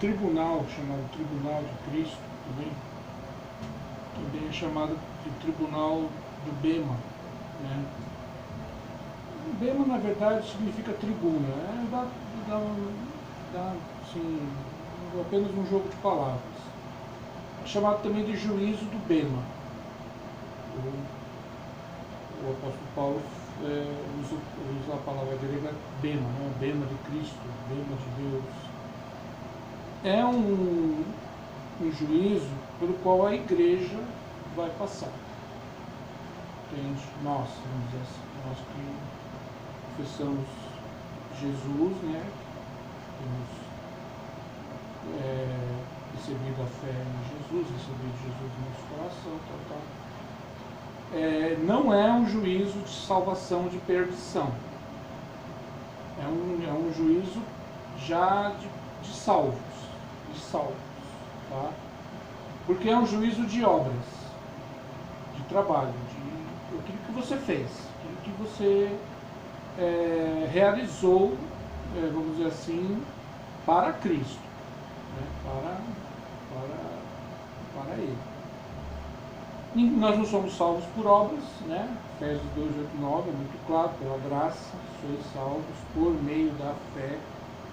tribunal, chamado Tribunal de Cristo, também é chamado de Tribunal do Bema, né? Bema, na verdade, significa tribuna, assim, apenas um jogo de palavras. É chamado também de juízo do Bema. O apóstolo Paulo usa a palavra grega Bema, né? Bema de Cristo, Bema de Deus. É um juízo pelo qual a igreja vai passar. Entende? Nós, vamos dizer assim, nós que professamos Jesus, né? Temos recebido a fé em Jesus, recebido Jesus no nosso coração, não é um juízo de salvação, de perdição. É um juízo já de salvos, tá? Porque é um juízo de obras, de trabalho, de aquilo que você fez, aquilo que você realizou, vamos dizer assim, para Cristo, né? para Ele. E nós não somos salvos por obras, né? Efésios 2, 8, 9 é muito claro, pela graça sois salvos por meio da fé.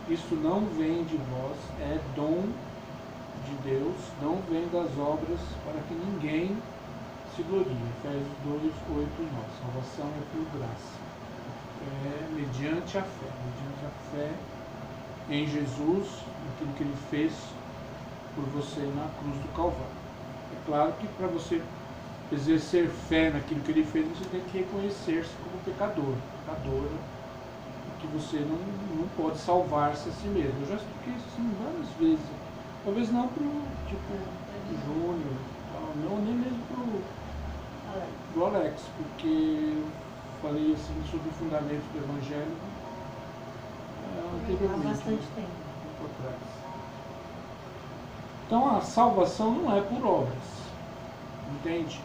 Isso não vem de vós, é dom de Deus, não vem das obras para que ninguém se glorie. Efésios 2, 8 e 9. Salvação é por graça. Mediante a fé em Jesus, aquilo que Ele fez por você na cruz do Calvário. É claro que para você exercer fé naquilo que Ele fez, você tem que reconhecer-se como pecadora, que você não pode salvar-se a si mesmo. Eu já expliquei isso assim várias vezes. Talvez não para o Júnior, não, nem mesmo para o Alex, porque eu falei assim sobre o fundamento do Evangelho anteriormente. Há bastante tempo atrás. Então a salvação não é por obras, entende?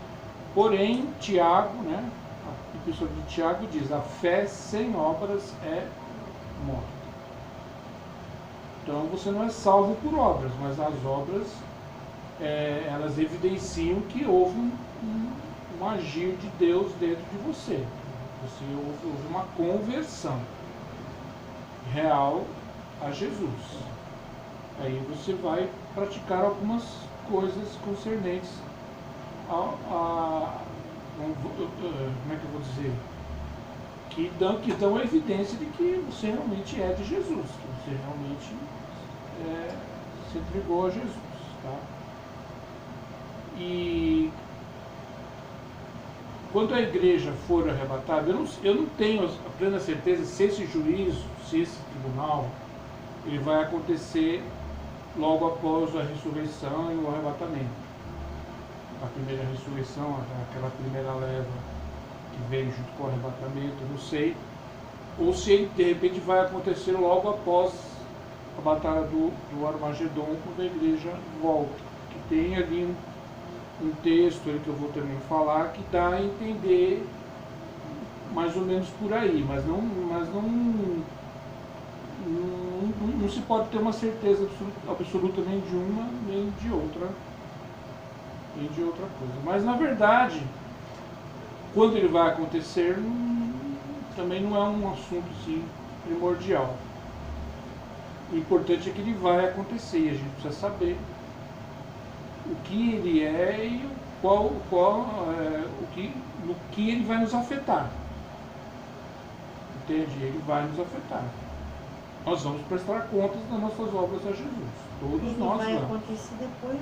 Porém, Tiago, né, a epístola de Tiago diz: a fé sem obras é morta. Então você não é salvo por obras, mas as obras elas evidenciam que houve um agir de Deus dentro de você. Houve uma conversão real a Jesus. Aí você vai praticar algumas coisas concernentes como é que eu vou dizer? Que dão a evidência de que você realmente é de Jesus, que você realmente se entregou a Jesus. Tá? E quando a igreja for arrebatada, eu não tenho a plena certeza se esse juízo, se esse tribunal, ele vai acontecer logo após a ressurreição e o arrebatamento. A primeira ressurreição, aquela primeira leva que veio junto com o arrebatamento, não sei. Ou se ele, de repente, vai acontecer logo após a batalha do Armagedon, quando a igreja volta. Que tem ali um texto aí que eu vou também falar, que dá a entender mais ou menos por aí, mas não se pode ter uma certeza absoluta nem de uma, nem de outra coisa. Mas, na verdade, quando ele vai acontecer, também não é um assunto assim, primordial. O importante é que ele vai acontecer, e a gente precisa saber o que ele é e no que ele vai nos afetar. Entende? Ele vai nos afetar. Nós vamos prestar contas das nossas obras a Jesus. Todos nós vamos. Vai acontecer depois,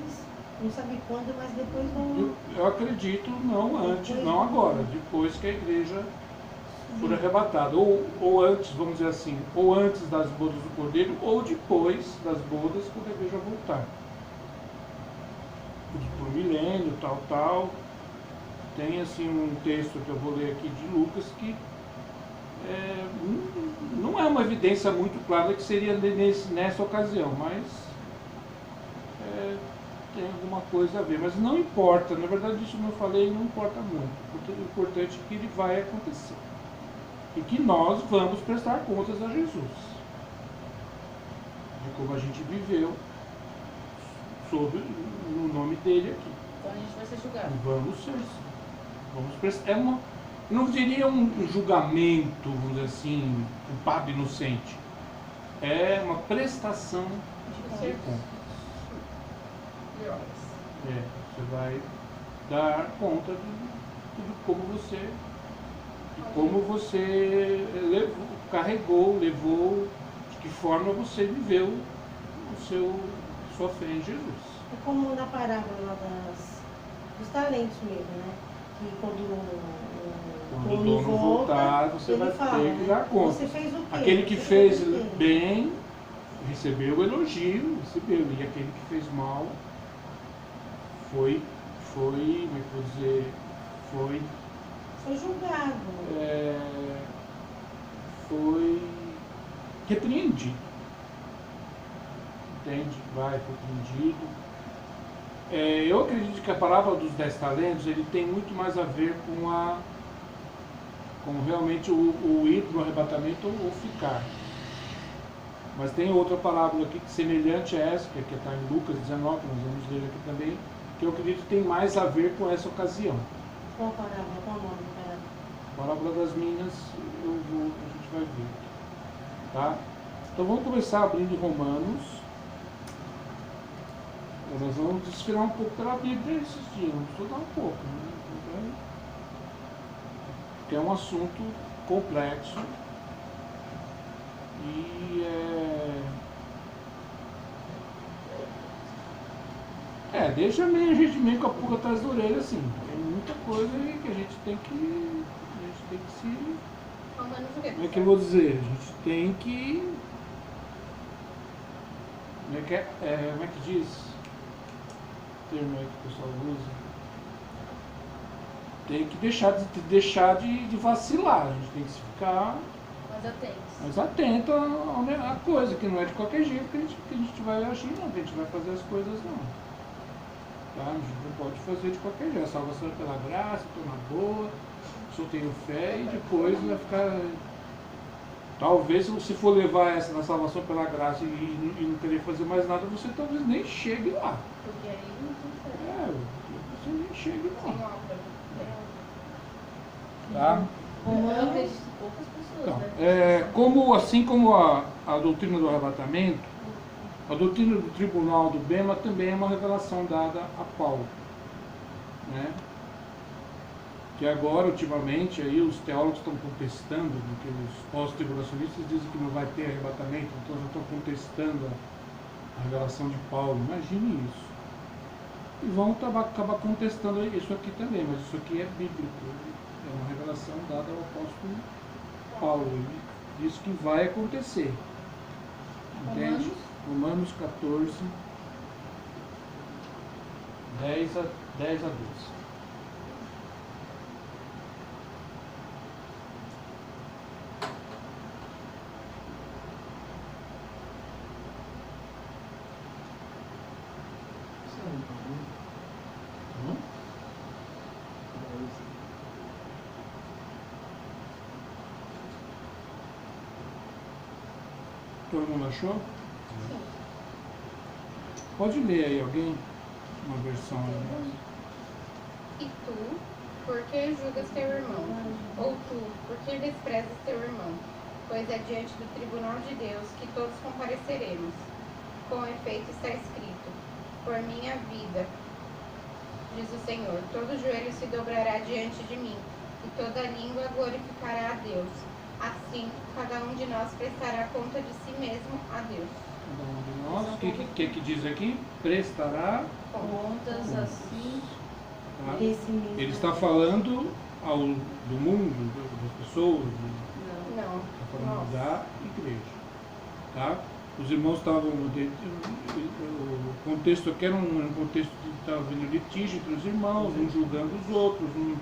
não sabe quando, mas depois não. Eu acredito, não antes, depois, não agora, depois que a igreja for arrebatada. Ou antes, vamos dizer assim, ou antes das bodas do Cordeiro, ou depois das bodas, quando a igreja voltar. Por milênio, tal. Tem assim um texto que eu vou ler aqui de Lucas que não é uma evidência muito clara que seria nessa ocasião, mas tem alguma coisa a ver. Mas não importa, na verdade isso que eu falei não importa muito. O importante é que ele vai acontecer. E que nós vamos prestar contas a Jesus. De como a gente viveu sob o nome dele aqui. Então a gente vai ser julgado. Vamos ser, sim. Vamos prestar. Eu não diria um julgamento, vamos dizer assim, culpado inocente. É uma prestação de contas. Você vai dar conta de como você levou, de que forma você viveu sua fé em Jesus. É como na parábola lá dos talentos mesmo, né? Que quando o dono voltar, você vai ter que dar conta. Você fez o quê? Aquele que fez bem recebeu o elogio, e aquele que fez mal foi julgado. Foi repreendido. Entende? Foi repreendido. Eu acredito que a parábola dos 10 talentos ele tem muito mais a ver com realmente o ir no arrebatamento ou ficar. Mas tem outra parábola aqui semelhante a essa, que está em Lucas 19, que nós vamos ler aqui também, que eu acredito que tem mais a ver com essa ocasião. Qual parábola? Qual o nome da parábola? A parábola das minas, a gente vai ver. Tá? Então vamos começar abrindo Romanos. Nós vamos desfilar um pouco pela Bíblia esses dias, vamos estudar um pouco. Né? Porque é um assunto complexo. E deixa a gente meio com a pulga atrás da orelha, assim. Tem muita coisa aí que a gente tem que se... Como é que eu vou dizer? A gente tem que... Como é que diz? O termo aí que o pessoal usa. Tem que deixar de vacilar. A gente tem que ficar mais atento à coisa, que não é de qualquer jeito que a gente vai agir, não, que a gente vai fazer as coisas, não. Tá? A gente não pode fazer de qualquer jeito. A salvação é pela graça, estou na boa, só tenho fé, e depois vai ficar... Talvez, se for levar essa na salvação pela graça e não querer fazer mais nada, você talvez nem chegue lá. Porque aí não tem você nem chegue lá. tem obra. Tá? Eu acredito em poucas pessoas, Então, assim como a doutrina do arrebatamento, a doutrina do tribunal do Bema também é uma revelação dada a Paulo. Né? Que agora, ultimamente, aí os teólogos estão contestando, porque os pós-tribulacionistas dizem que não vai ter arrebatamento, então já estão contestando a revelação de Paulo. Imagine isso. E vão acabar contestando isso aqui também, mas isso aqui é bíblico. É uma revelação dada ao apóstolo Paulo. Ele diz que vai acontecer. Entende? Romanos 14, 10 a 12. Todo mundo achou? Sim. Pode ler aí alguém? Uma versão aí. E tu, por que julgas teu irmão? Ou tu, por que desprezas teu irmão? Pois é diante do tribunal de Deus que todos compareceremos. Com efeito está escrito: por minha vida, diz o Senhor, todo joelho se dobrará diante de mim, e toda língua glorificará a Deus. Assim, cada um de nós prestará conta de si mesmo a Deus. Cada um de nós, o que diz aqui? Prestará Contas assim. Tá? Esse mesmo. Ele está falando do mundo, das pessoas, Não. está falando da igreja. Tá? Os irmãos estavam. O contexto aqui era um contexto de estar havendo litígio entre os irmãos, um julgando os outros, um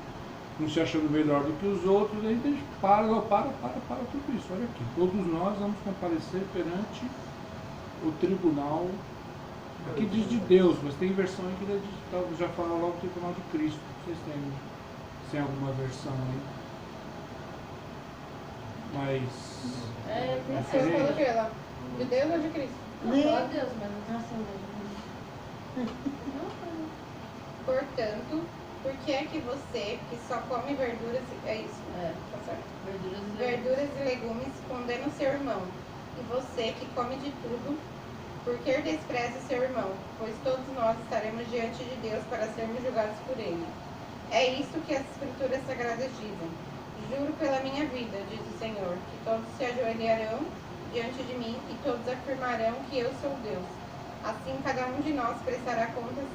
se achando melhor do que os outros. Aí a gente para tudo isso. Olha aqui, todos nós vamos comparecer perante o tribunal. Aqui diz de Deus, mas tem versão aí que já fala logo o tribunal de Cristo. Vocês têm alguma versão aí? Mas Você falou que ela, de Deus ou de Cristo? Não, Lê. fala Deus, mas não Nossa, Portanto, por que é que você, que só come verduras, é isso? É. Tá certo. Verduras Verduras e e legumes, condena o seu irmão. E você, que come de tudo, por que despreza o seu irmão? Pois todos nós estaremos diante de Deus para sermos julgados por ele. É isto que as Escrituras Sagradas dizem. Juro pela minha vida, diz o Senhor, que todos se ajoelharão diante de mim e todos afirmarão que eu sou Deus. Assim, cada um de nós prestará contas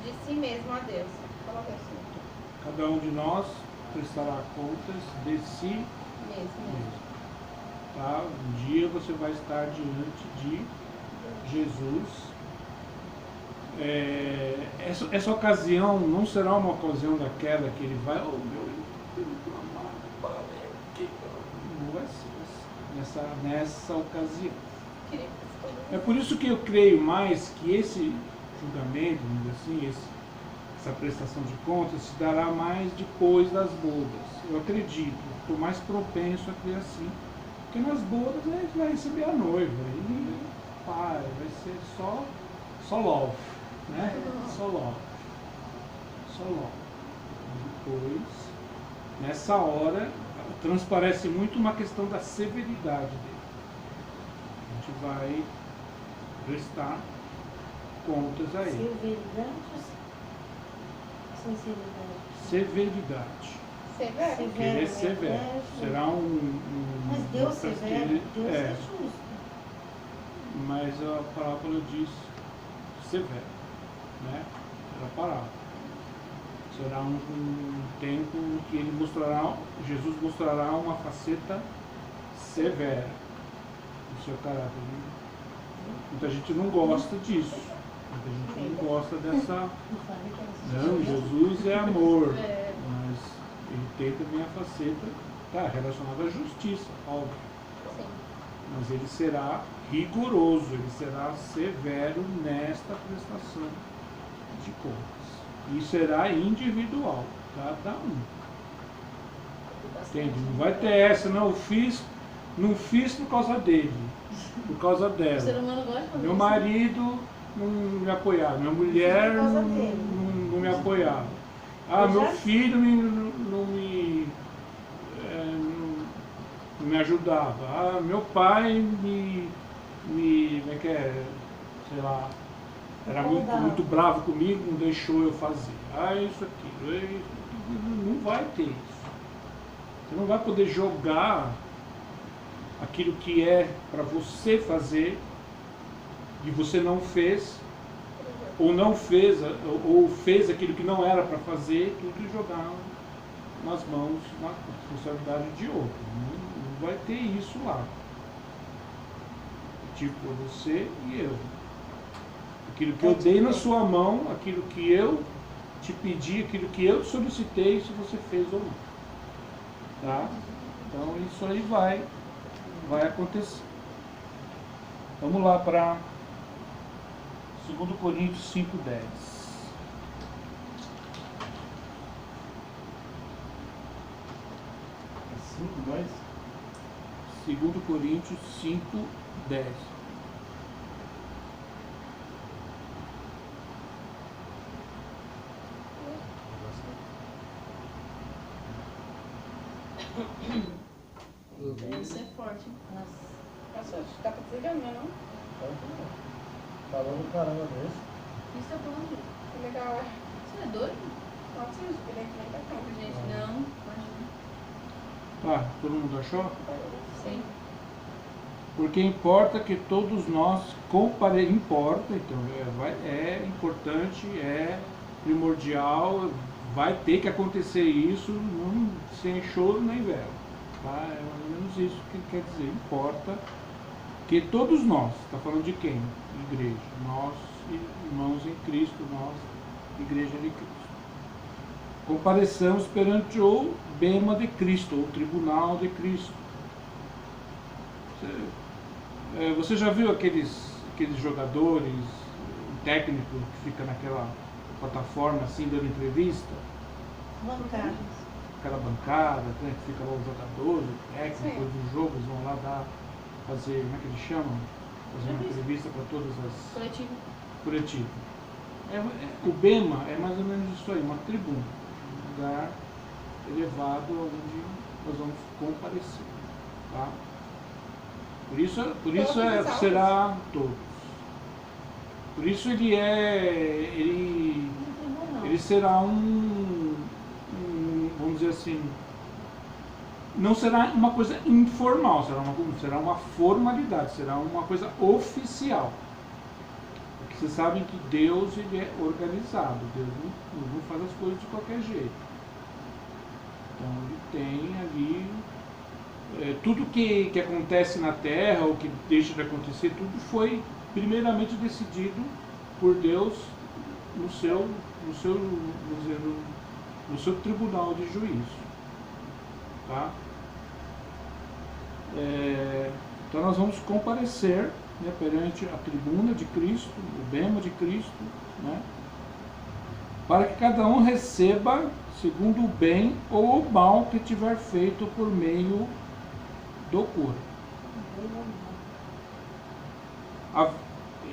de si mesmo a Deus. Coloca assim. Cada um de nós prestará contas de si Mesmo. mesmo. Tá? Um dia você vai estar diante de Jesus. Essa ocasião não será uma ocasião daquela que ele vai, oh meu Espírito amado, não vai ser nessa ocasião. É por isso que eu creio mais que esse julgamento, vamos dizer assim, essa prestação de contas se dará mais depois das bodas. Eu acredito, estou mais propenso a crer assim. Porque nas bodas a gente vai receber a noiva e vai ser só love, né? Só love. Só love. Depois, nessa hora, transparece muito uma questão da severidade dele. A gente vai prestar contas a ele. Severidade ou sinceridade? Severidade. Severo. Porque ele é severo. Será Mas Deus uma coisa que severo, ele- Deus é justo. Mas a parábola diz severo, né? Era a parábola. Será um tempo em que ele mostrará, Jesus mostrará uma faceta severa do seu caráter. Muita gente não gosta disso. Muita gente não gosta dessa. Não falei que era Não, sincero. Jesus é amor. É. Mas ele tem também a faceta, tá, relacionada à justiça, óbvio. Sim. Mas ele será rigoroso, ele será severo nesta prestação de contas. E será individual, cada um. Entende? Não vai ter essa, não, não fiz por causa dele, por causa O ser dela. humano gosta de fazer Meu isso. marido não me apoiava, minha mulher Por causa não dele. me apoiava. Ah, Eu meu já- filho não me ajudava. Ah, meu pai como é que é? Sei lá, era muito bravo comigo, não deixou eu fazer. Ah, isso aqui. Não vai ter isso. Você não vai poder jogar aquilo que é para você fazer e você não fez, ou fez aquilo que não era para fazer, tudo e jogar nas mãos, na responsabilidade de outro. Não vai ter isso lá. Tipo, você e eu. Aquilo que eu dei na sua mão, aquilo que eu te pedi, aquilo que eu solicitei, se você fez ou não. Tá? Então isso aí vai acontecer. Vamos lá para 2 Coríntios 5:10. É 5, 2? 2 Coríntios 5:10. Isso é forte. Nossa, dá pra desligar, não é não? Falou do caramba desse. Isso é bom, gente. Que legal, é. Você é doido? Nossa, eu esperei que nem pra cá. Gente, não. Imagina. Tá, todo mundo achou? Sim. Porque importa que todos nós importa, então é importante, é primordial, vai ter que acontecer isso sem choro nem vela. Tá? É mais ou menos isso que quer dizer. Importa que todos nós, está falando de quem? Igreja. Nós, irmãos em Cristo, nós, igreja de Cristo. Compareçamos perante o bema de Cristo, o tribunal de Cristo. Você já viu aqueles jogadores, técnico que fica naquela plataforma assim dando entrevista? Bancários. Aquela bancada, né, que fica lá os jogadores, o técnico, Sim. depois do jogo, eles vão lá fazer, como é que eles chamam? Fazer uma entrevista para todas as Coletivo. coletivas. O Bema é mais ou menos isso aí, uma tribuna, um lugar elevado onde nós vamos comparecer. Tá? Por isso será todos. Por isso ele será vamos dizer assim, não será uma coisa informal, será uma formalidade, será uma coisa oficial. Porque vocês sabem que Deus ele é organizado, Deus não faz as coisas de qualquer jeito. Então ele tem ali tudo que acontece na Terra, ou que deixa de acontecer, tudo foi primeiramente decidido por Deus no seu tribunal de juízo. Tá? Então nós vamos comparecer, né, perante a tribuna de Cristo, o bema de Cristo, né, para que cada um receba segundo o bem ou o mal que tiver feito por meio do corpo.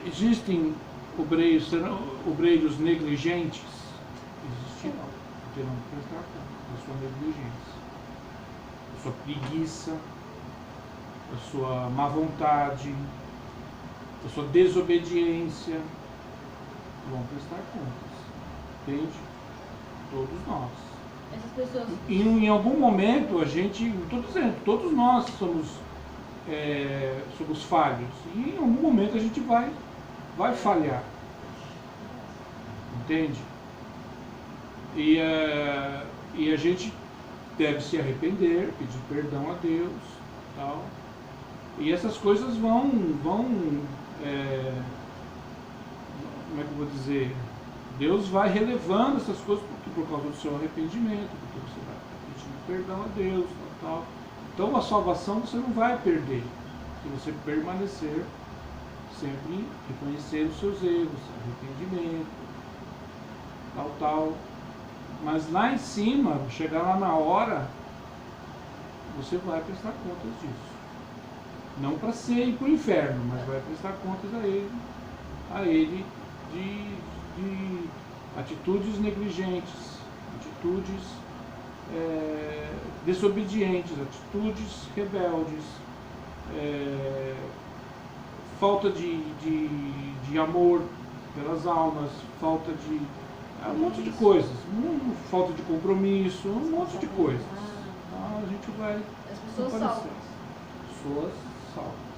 Existem obreiros negligentes? Existirão, terão que prestar conta da sua negligência, da sua preguiça, da sua má vontade, da sua desobediência. Vão prestar contas, entende? Todos nós. Essas pessoas. E em algum momento a gente, estou dizendo, todos nós somos falhos. E em algum momento a gente vai falhar. Entende? E a gente deve se arrepender, pedir perdão a Deus, tal. E essas coisas vão como é que eu vou dizer? Deus vai relevando essas coisas por causa do seu arrependimento, porque você vai pedindo perdão a Deus, tal. Então a salvação você não vai perder, se você permanecer sempre reconhecer os seus erros, arrependimento, tal. Mas lá em cima, chegar lá na hora, você vai prestar contas disso. Não para ir para o inferno, mas vai prestar contas a ele de atitudes negligentes, atitudes desobedientes, atitudes rebeldes, falta de amor pelas almas, falta de um monte de coisas, falta de compromisso, um monte de coisas. Então a gente vai As pessoas comparecer. salvas. Pessoas salvas.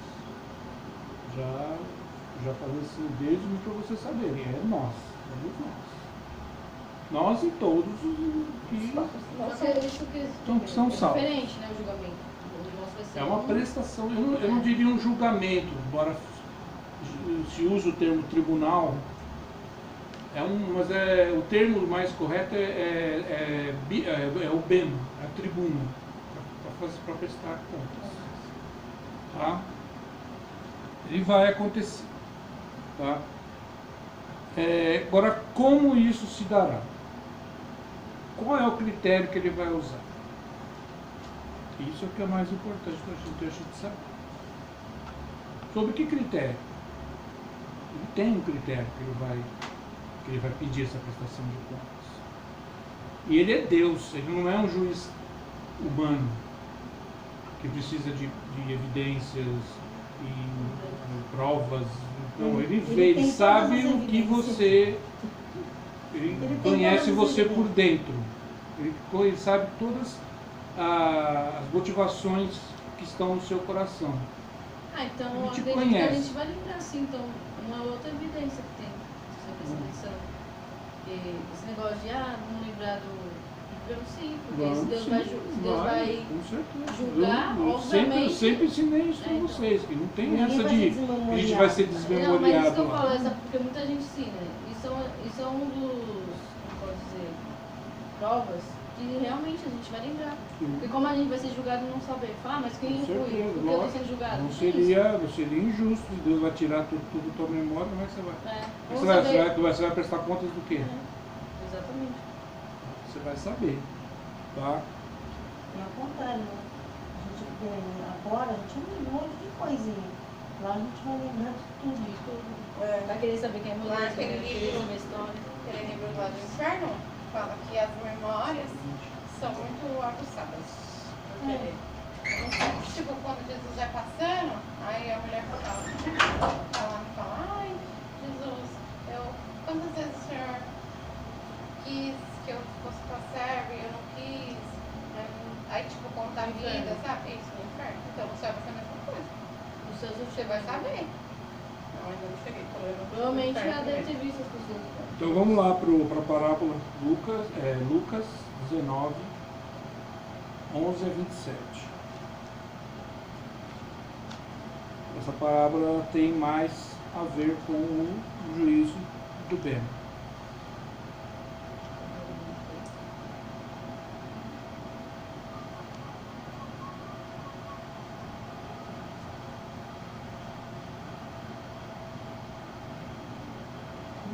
Já falei assim desde para vocês saberem, é nós, somos nós. Nós e todos os que Só que isso que são salvos. diferente, né, o julgamento. O nosso vai ser É uma prestação, eu não diria um julgamento, embora se usa o termo tribunal, mas o termo mais correto é o bema, a tribuna, para prestar contas. Tá? Ele vai acontecer. Tá? Agora, como isso se dará? Qual é o critério que ele vai usar? Isso é o que é mais importante para a gente saber. Sobre que critério? Ele tem um critério que ele vai pedir essa prestação de contas. E ele é Deus, ele não é um juiz humano que precisa de evidências e provas. Não, ele sabe o que você... Ele conhece você por dentro. Ele sabe todas as motivações que estão no seu coração. Então Ele eu te acredito que a conhece. gente vai lembrar assim, então, uma outra evidência que tem sobre essa questão. Esse negócio de não lembrar do. Vamos sim, porque se Deus vai com certeza. julgar, eu obviamente. sempre ensinei isso para Então. vocês, que não tem Ninguém essa vai de ser a desmemoriado. gente vai ser Não, mas isso desmemoriado que eu lá. falo, porque muita gente ensina. Isso é um dos, como pode dizer, provas que realmente a gente vai lembrar. Porque como a gente vai ser julgado e não saber, fala, mas quem eu Com fui? certeza, Porque eu estou lógico. sendo julgado? Não Que seria injusto se Deus vai tirar tudo da tua memória, como é que você vai? isso? Você vai prestar contas do quê? Exatamente. Você vai saber. Tá? É ao contrário, né? Agora a gente tem um monte de coisinha. Lá a gente vai lembrar de tudo. Vai querer saber quem é Lá Moisés, vai naquele querer livro, saber a história. aquele livro lá do inferno, fala que as memórias são muito aguçadas. Porque, tipo, quando Jesus vai passando, aí a mulher fala e fala, ai, Jesus, quantas vezes o Senhor quis que eu fosse tua serva e eu não quis? Aí, tipo, conta a vida, sabe? Isso no inferno. Então, no céu vai ser a mesma coisa. Os seus Você vai saber. Não, ainda não cheguei. provavelmente já deve ter visto as pessoas. Então vamos lá para a parábola Lucas 19, 11 a 27. Essa parábola tem mais a ver com o juízo do bem.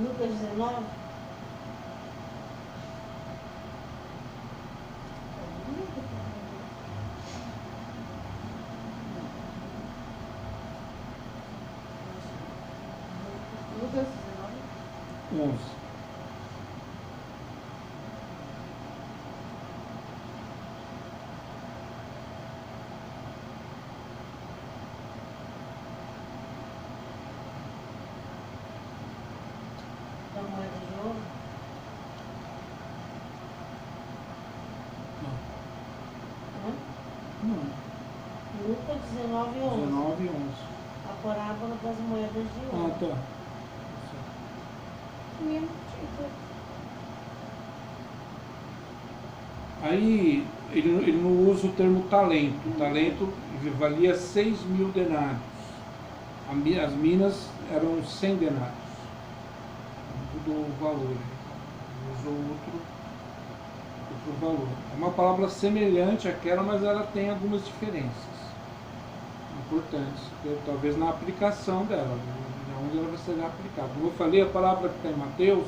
Lucas 19. Lucas 19. 11. Da moeda de ouro. Hã? Não. Lucas 19, 11. 19 e 11. A parábola das moedas de ouro. Ah, tá. Mesmo título. Aí ele não usa o termo talento. O talento valia 6.000 denários. As minas eram 100 denários. Do valor. Ele usou outro valor. É uma palavra semelhante àquela, mas ela tem algumas diferenças importantes, talvez na aplicação dela, onde ela vai ser aplicada. Como eu falei, a palavra que está em Mateus,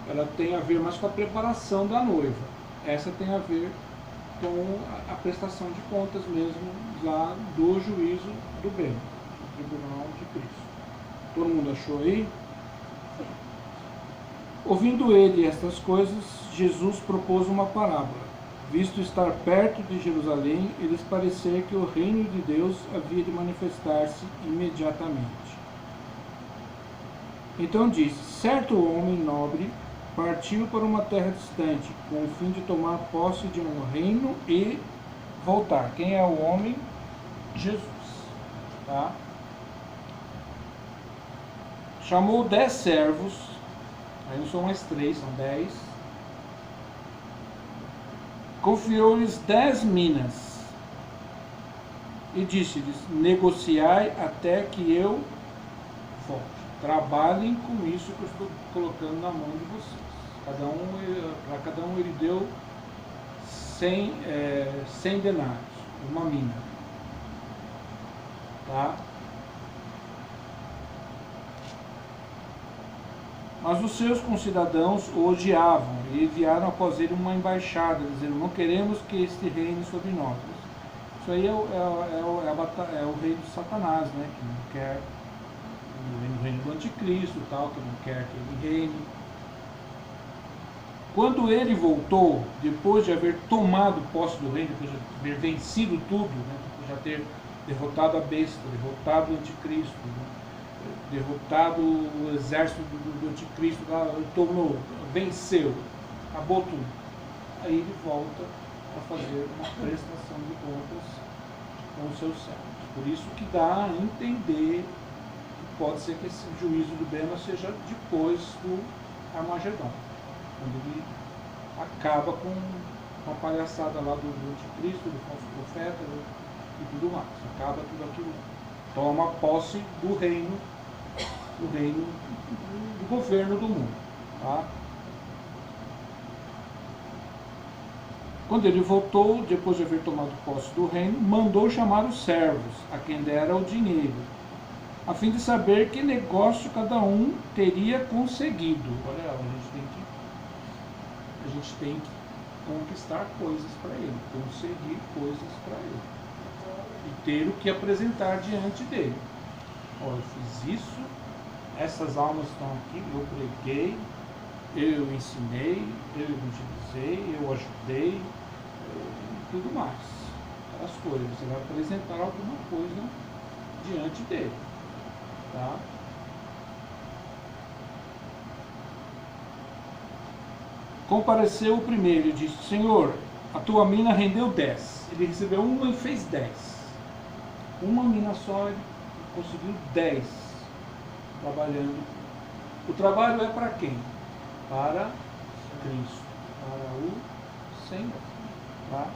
ela tem a ver mais com a preparação da noiva. Essa tem a ver com a prestação de contas mesmo lá do juízo do bem, do tribunal de Cristo. Todo mundo achou aí? Ouvindo ele estas coisas, Jesus propôs uma parábola. Visto estar perto de Jerusalém, lhes parecia que o reino de Deus havia de manifestar-se imediatamente. Então disse: certo homem nobre partiu para uma terra distante, com o fim de tomar posse de um reino e voltar. Quem é o homem? Jesus. Tá? Chamou 10 servos, aí não são mais 3, são 10. Confiou-lhes 10 minas e disse-lhes: negociai até que eu volte. Trabalhem com isso que eu estou colocando na mão de vocês. Para cada um ele deu 100 denários, uma mina. Tá? Mas os seus concidadãos o odiavam e enviaram após ele uma embaixada, dizendo: não queremos que este reine sobre nós. Isso aí é o rei de Satanás, né? Que não quer o reino do anticristo, tal, que não quer que ele reine. Quando ele voltou, depois de haver tomado posse do reino, depois de haver vencido tudo, né? Depois de já ter derrotado a besta, derrotado o anticristo, né? Derrotado o exército do anticristo, tomou, venceu, acabou tudo. Aí ele volta a fazer uma prestação de contas com os seus servos. Por isso que dá a entender que pode ser que esse juízo do Bema seja depois do Armagedon, quando ele acaba com a palhaçada lá do anticristo, do falso profeta e tudo mais. Acaba tudo aquilo. Toma posse do reino do governo do mundo. Tá? Quando ele voltou, depois de haver tomado posse do reino, mandou chamar os servos, a quem dera o dinheiro, a fim de saber que negócio cada um teria conseguido. Olha, a gente tem que conquistar coisas para ele, conseguir coisas para ele, e ter o que apresentar diante dele. ó, eu fiz isso, essas almas estão aqui, eu preguei, eu ensinei, eu evangelizei, eu ajudei, e tudo mais. As coisas, você vai apresentar alguma coisa diante dele, tá? Compareceu o primeiro e disse: Senhor, a tua mina rendeu 10. Ele recebeu uma e fez 10. Uma mina só, ele conseguiu 10 trabalhando. O trabalho é para quem? Para Cristo, para o Senhor, tá?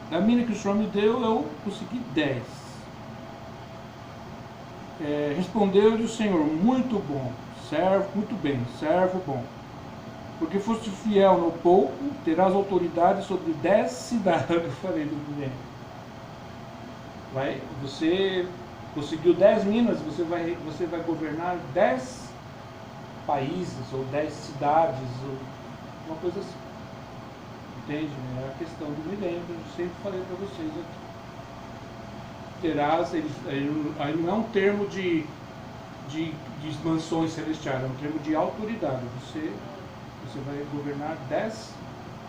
Da mina que o Senhor me deu, eu consegui 10. Respondeu-lhe o Senhor: muito bom, servo, muito bem, servo bom. Porque foste fiel no pouco, terás autoridade sobre 10 cidades. Eu falei do primeiro. Você conseguiu 10 minas, você vai governar 10 países, ou 10 cidades, ou uma coisa assim. Entende? É a questão do milênio, que eu sempre falei para vocês aqui. Terás, aí não é um termo de mansões celestiais, é um termo de autoridade. Você vai governar 10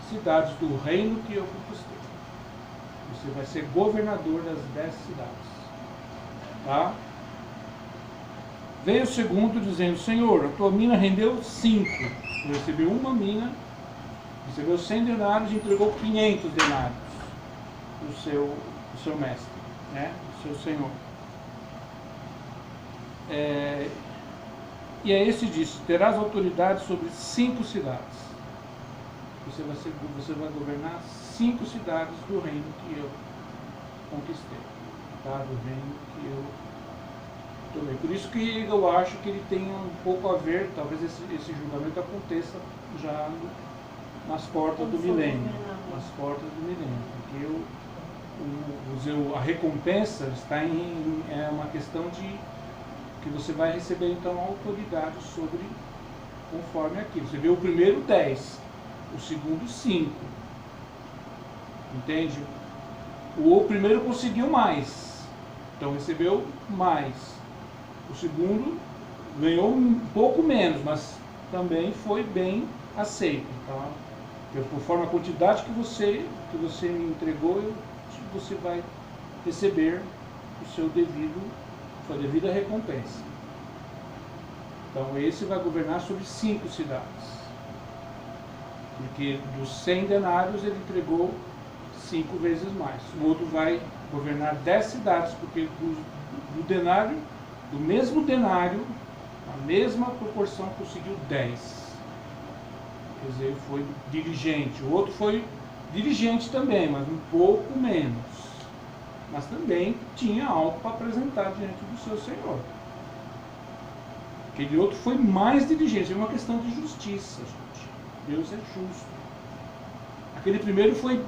cidades do reino que eu conquistei. Você vai ser governador das 10 cidades. Tá? Veio o segundo dizendo: Senhor, a tua mina rendeu 5. Você recebeu uma mina, recebeu 100 denários e entregou 500 denários do seu mestre, né? Do seu senhor. E aí esse disse: terás autoridade sobre 5 cidades. Você vai governar 5 cidades do reino que eu conquistei, tá? Do reino que eu tomei. Por isso que eu acho que ele tem um pouco a ver, talvez esse julgamento aconteça já nas portas do milênio. Nas portas do milênio. Porque a recompensa está é uma questão de que você vai receber então a autoridade sobre, conforme aquilo. Você vê o primeiro 10, o segundo 5. Entende? O primeiro conseguiu mais, então recebeu mais. O segundo ganhou um pouco menos, mas também foi bem aceito, tá? Conforme a quantidade que você me entregou, você vai receber sua devida recompensa. Então esse vai governar sobre 5 cidades. Porque dos 100 denários ele entregou 5 vezes mais. O outro vai governar 10 cidades, porque do mesmo denário, a mesma proporção, conseguiu 10. Quer dizer, ele foi dirigente. O outro foi dirigente também, mas um pouco menos. Mas também tinha algo para apresentar diante do seu Senhor. Aquele outro foi mais dirigente. É uma questão de justiça, gente. Deus é justo. Aquele primeiro foi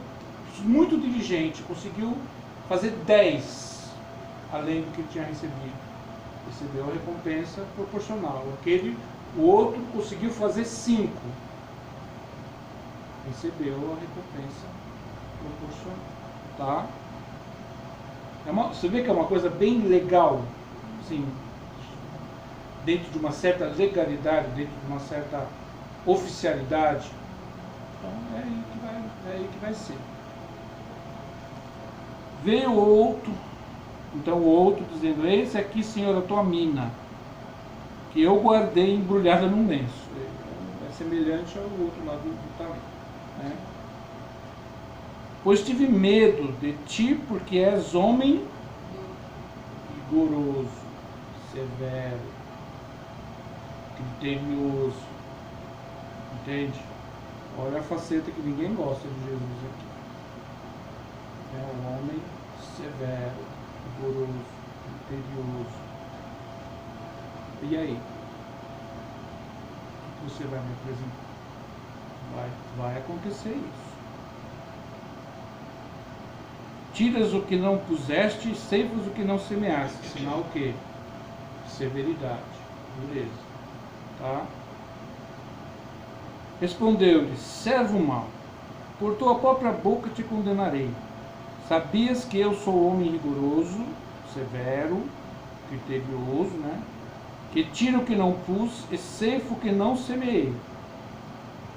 muito dirigente, conseguiu fazer 10 além do que tinha recebido. Recebeu a recompensa proporcional. O outro conseguiu fazer 5. Recebeu a recompensa proporcional. Tá? Você vê que é uma coisa bem legal, assim, dentro de uma certa legalidade, dentro de uma certa oficialidade. Então é aí que vai ser. Veio o outro, então o outro dizendo: eis aqui, Senhor, a tua mina, que eu guardei embrulhada num lenço. É semelhante ao outro lado do talento, né? Pois tive medo de ti, porque és homem rigoroso, severo, criterioso. Entende? Olha a faceta que ninguém gosta de Jesus aqui. É um homem severo, rigoroso, criterioso. E aí? O que você vai me apresentar? Vai acontecer isso. Tiras o que não puseste e ceifas o que não semeaste. Sinal o quê? Severidade. Beleza. Tá? Respondeu-lhe: servo mau, por tua própria boca te condenarei. Sabias que eu sou homem rigoroso, severo, criterioso, né? Que tira o que não pus e ceifo o que não semeei.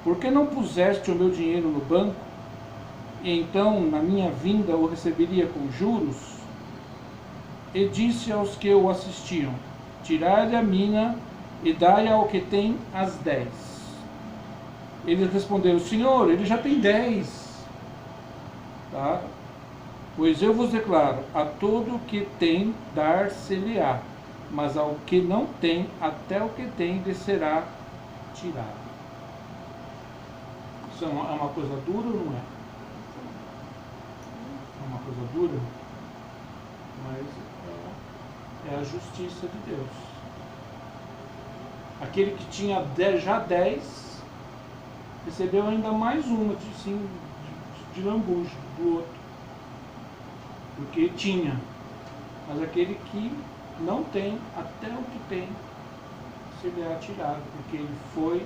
Por que não puseste o meu dinheiro no banco, e então na minha vinda o receberia com juros? E disse aos que o assistiam: tirai-lhe a mina e dai ao que tem as 10. Eles responderam: Senhor, ele já tem 10. Tá? Pois eu vos declaro, a todo o que tem, dar-se-lhe-á, mas ao que não tem, até o que tem lhe será tirado. Isso é uma coisa dura ou não é? É uma coisa dura, mas é a justiça de Deus. Aquele que tinha já 10, recebeu ainda mais uma de lambuja do outro, porque tinha. Mas aquele que não tem, até o que tem, será tirado, porque ele foi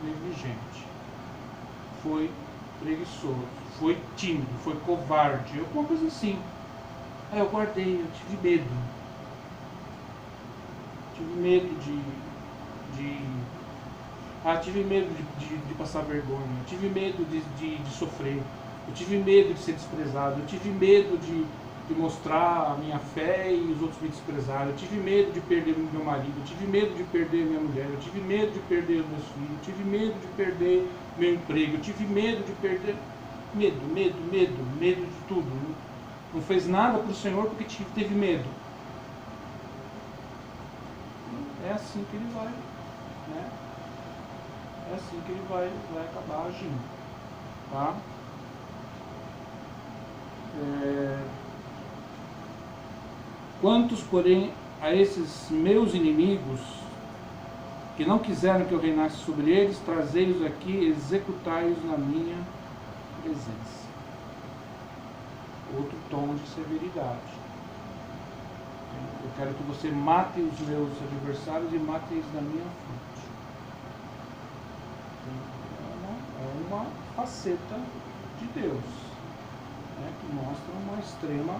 negligente, foi preguiçoso, foi tímido, foi covarde, alguma coisa assim. Aí eu guardei, eu tive medo. Tive medo tive medo de passar vergonha, eu tive medo de sofrer, eu tive medo de ser desprezado, eu tive medo de mostrar a minha fé e os outros me desprezarem, eu tive medo de perder meu marido, eu tive medo de perder minha mulher, eu tive medo de perder os meus filhos, eu tive medo de perder meu emprego, eu tive medo de perder... Medo de tudo. Não fez nada para o Senhor porque teve medo. É assim que ele vai, né? É assim que ele vai acabar agindo, tá? Quantos, porém, a esses meus inimigos, que não quiseram que eu reinasse sobre eles, trazei-os aqui, executai-os na minha presença. Outro tom de severidade. Eu quero que você mate os meus adversários e mate-os na minha frente. É uma faceta de Deus, né, que mostra uma extrema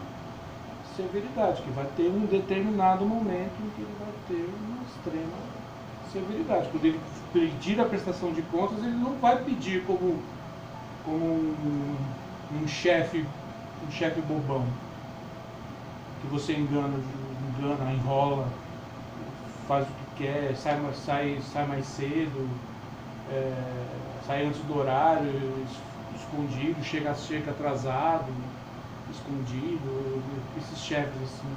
severidade, que vai ter um determinado momento em que ele vai ter uma extrema severidade. Quando ele pedir a prestação de contas, ele não vai pedir como um chefe bobão, que você engana, enrola, faz o que quer, sai mais cedo, sai antes do horário, escondido, chega atrasado, escondido. Esses chefes assim,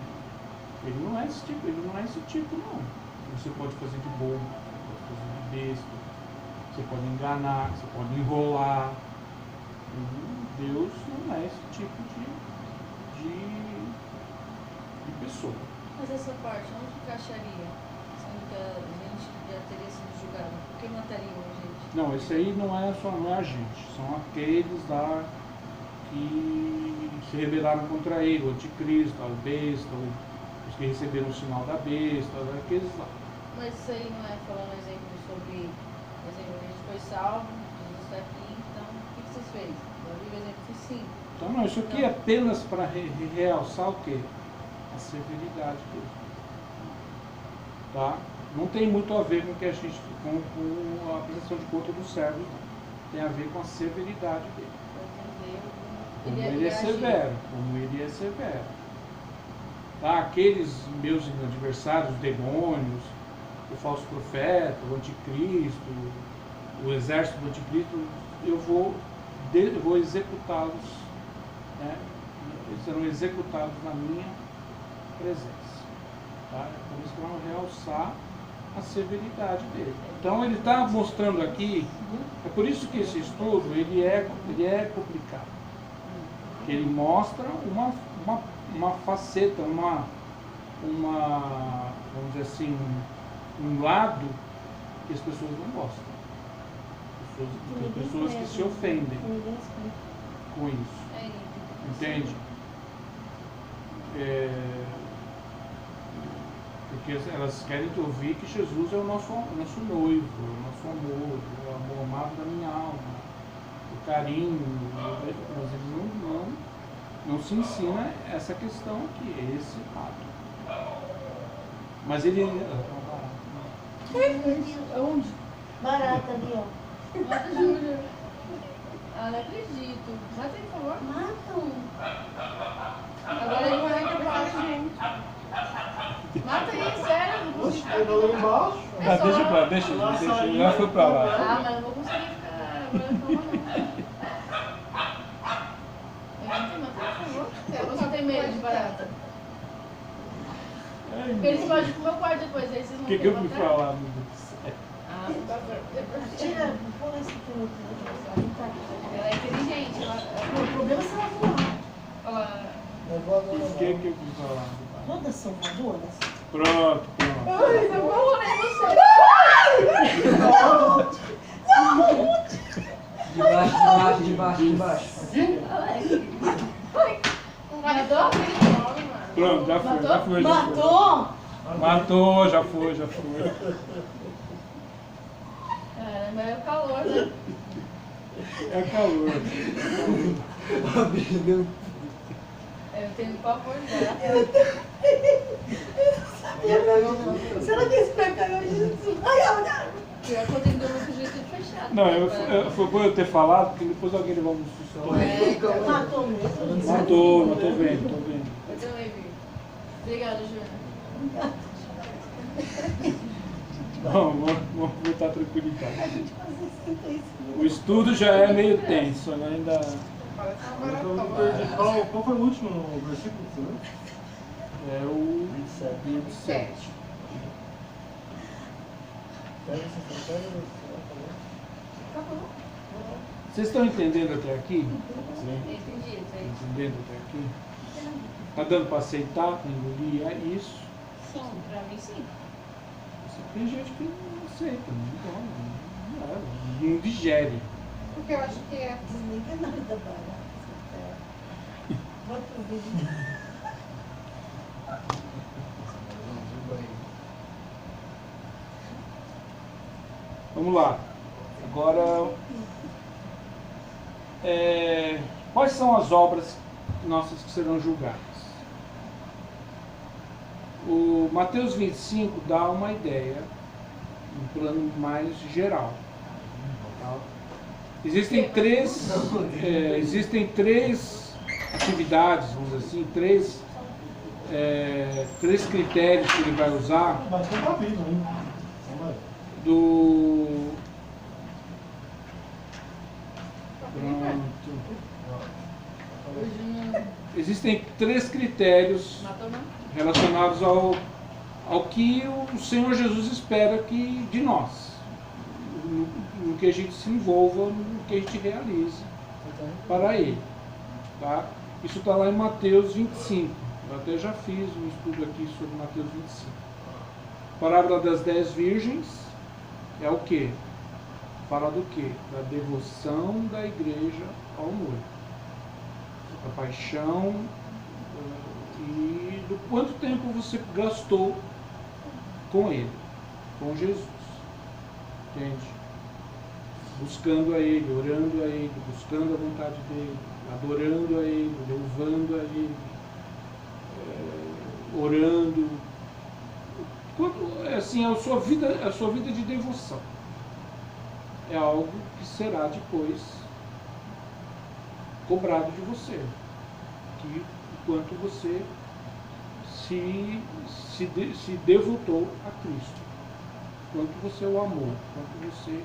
ele não é esse tipo, não. Você pode fazer de bobo, você pode fazer de besta, você pode enganar, você pode enrolar. Deus não é esse tipo de pessoa. Mas essa parte, onde encaixaria? Sendo que a gente já teria sido julgado. Por que matariam a gente? Não, esse aí não é a gente. São aqueles lá que se rebelaram contra ele, o anticristo, a besta, os que receberam o sinal da besta, aqueles lá. Mas isso aí não é falando exemplo sobre, por exemplo, a gente foi salvo, Jesus está aqui, então o que vocês fez? Eu vi o exemplo de sim. Então não, isso aqui é apenas para realçar o quê? A severidade dele. Tá? Não tem muito a ver com que a gente, com a prestação de conta dos servos, não. Tem a ver com a severidade dele. Como ele é severo. Tá? Aqueles meus adversários, os demônios, o falso profeta, o anticristo, o exército do anticristo, eu vou executá-los, né? Eles serão executados na minha presença. Tá? É por isso que vamos realçar a severidade dele. Então ele está mostrando aqui, é por isso que esse estudo ele é complicado. Ele mostra uma faceta, vamos dizer assim, um lado que as pessoas não gostam. Tem pessoas que se ofendem com isso. Entende? Porque elas querem ouvir que Jesus é o nosso noivo, o nosso amor, o amor amado da minha alma, o carinho, mas ele não se ensina essa questão aqui, esse lado. Mas ele. Onde? Barata ali, ó. Mata Júnior. Ah, não acredito. Mata ele, por favor. Matam. Agora ele vai acabar, gente. Mata ele, sério. Não Oxe, consigo pegou lá embaixo. É Ah, só- deixa pra lá, deixa. Ele já foi pra lá. Ah, mas não vou conseguir ficar agora na cama, não. Mata ele, por favor. Você tem medo de barata? Porque eles podem ir pro meu quarto depois, aí vocês O vão que eu fui matar. falar, meu Deus do céu? Ah, depois Tira, põe esse aqui no outro. Ela é inteligente, ela... O problema é se ela voar. ela... Não vou O agora que eu fui falar? Todas são voadoras. Pronto. Ai, não vou rolar em você. Debaixo. Matou? Pronto, já foi, já foi. Matou? Matou, já foi. Caramba, é o calor, né? É calor. Eu tenho pavor dela. Se ela viesse pra cá, eu ia dizer, ai, olha. Pior que eu tenho que dormir com o jeito fechado. Não, foi bom eu ter falado, porque depois alguém levou um susto. Matou mesmo. Matou, tô vendo. Eu também vi. Obrigada, Júnior. Não, vamos voltar tranquilidade. A gente fazia 66. O estudo já é meio tenso, né? Ainda. Parece uma Eu me maratona. perdi. Qual foi o último versículo que você leu? É o 27. Pega essa estratégia. Vocês estão entendendo até aqui? Entendi, isso aí. Entendendo até aqui? Tá dando para aceitar, engolir isso? Sim, pra mim sim. Tem gente que não aceita, não digere. Porque eu acho que é. Desliga nada da barata. Bota o vídeo. Vamos lá. Agora, quais são as obras nossas que serão julgadas? O Mateus 25 dá uma ideia, um plano mais geral. Tá? Existem três atividades, vamos dizer assim, três critérios que ele vai usar Mas tem capítulo, hein? Vamos lá. do... Pronto. O Júnior Existem três critérios matou, não? relacionados ao que o Senhor Jesus espera de nós, no que a gente se envolva, no que a gente realize para Ele. Tá? Isso está lá em Mateus 25. Eu até já fiz um estudo aqui sobre Mateus 25. Parábola das 10 virgens é o quê? Fala do quê? Da devoção da igreja ao noivo. Da paixão e do quanto tempo você gastou com Ele, com Jesus. Entende? Buscando a Ele, orando a Ele, buscando a vontade dEle, adorando a Ele, louvando a Ele, orando. Assim, a sua vida de devoção é algo que será depois cobrado de você, que enquanto você se devotou a Cristo, quanto você o amou, quanto você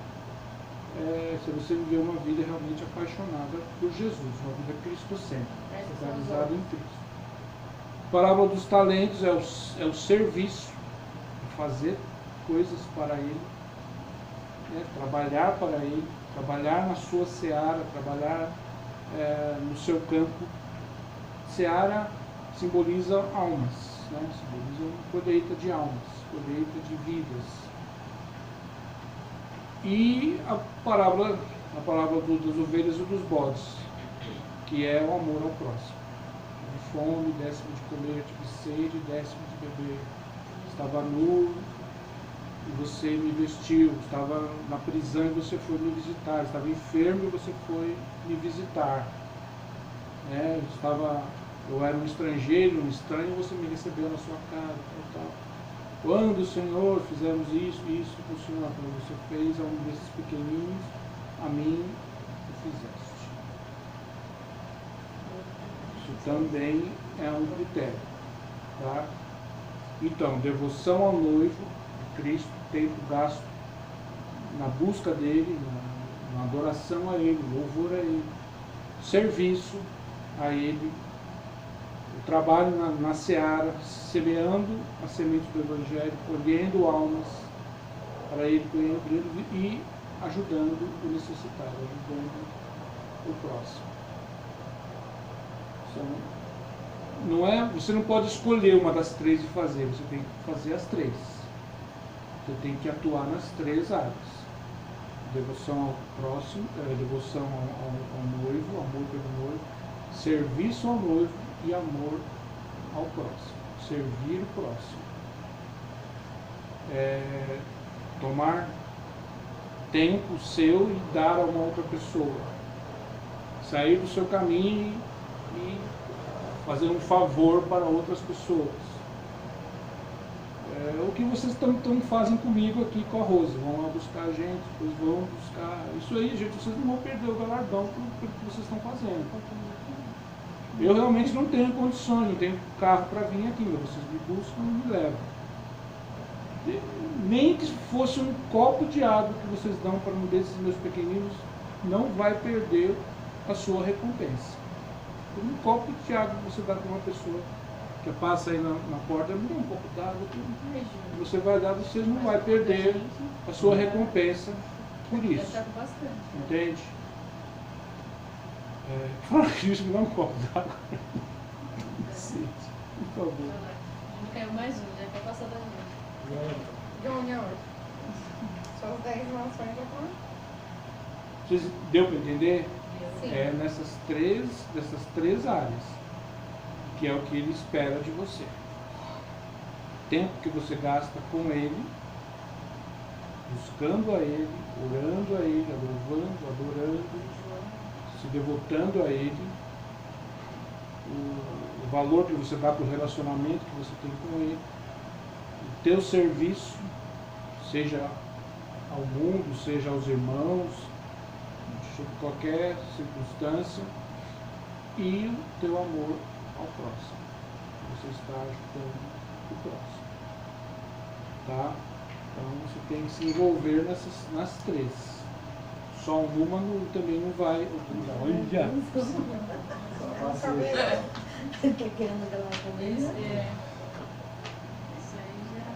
se você viveu uma vida realmente apaixonada por Jesus, uma vida cristocêntrica, centralizada em Cristo. A parábola dos talentos é o serviço, fazer coisas para Ele, trabalhar para Ele, trabalhar na sua seara, trabalhar no seu campo. Seara simboliza almas, simboliza colheita de almas, colheita de vidas. E a parábola das ovelhas e dos bodes, que é o amor ao próximo. De fome, décimo de comer, tive sede, décimo de beber. Estava nu e você me vestiu, estava na prisão e você foi me visitar, estava enfermo e você foi me visitar. Eu era um estrangeiro, um estranho, e você me recebeu na sua casa, tal. Quando, Senhor, fizemos isso com o Senhor, como você fez a um desses pequeninos, a mim o fizeste. Isso também é um critério. Tá? Então, devoção ao noivo, Cristo, tempo gasto na busca dele, na adoração a ele, louvor a ele, serviço a ele, o trabalho na seara, semeando a semente do Evangelho, colhendo almas para ele, e ajudando o necessitado, ajudando o próximo. Não é, você não pode escolher uma das três e fazer, você tem que fazer as três. Você tem que atuar nas três áreas. Devoção ao próximo, devoção ao noivo, amor pelo noivo, serviço ao noivo e amor ao próximo. Servir o próximo. Tomar tempo seu e dar a uma outra pessoa. Sair do seu caminho e fazer um favor para outras pessoas. O que vocês fazem comigo aqui com a Rose. Vão lá buscar a gente, depois vão buscar. Isso aí, gente, vocês não vão perder o galardão pelo que vocês estão fazendo. Eu realmente não tenho condições, não tenho carro para vir aqui, mas vocês me buscam e me levam. Nem que fosse um copo de água que vocês dão para um desses meus pequeninos, não vai perder a sua recompensa. Um copo de água que você dá para uma pessoa que passa aí na porta, me dá um copo d'água, você vai dar, você não vai perder a sua recompensa por isso. Entende? Fala isso, me dá um copo d'água. Por favor. Não caiu mais um, já quer passar da noite. Júnior, suas 10 mansões já estão. Deu para entender? Sim. Dessas três áreas, que é o que ele espera de você. Tempo que você gasta com ele, buscando a ele, orando a ele, louvando, adorando, se devotando a ele, o valor que você dá para o relacionamento que você tem com ele, o teu serviço, seja ao mundo, seja aos irmãos, sob qualquer circunstância, e o teu amor ao próximo. Você está ajudando o próximo. Tá? Então você tem que se envolver nas três. Só uma também não vai. Olha! Você tá querendo galar comigo? Isso aí já.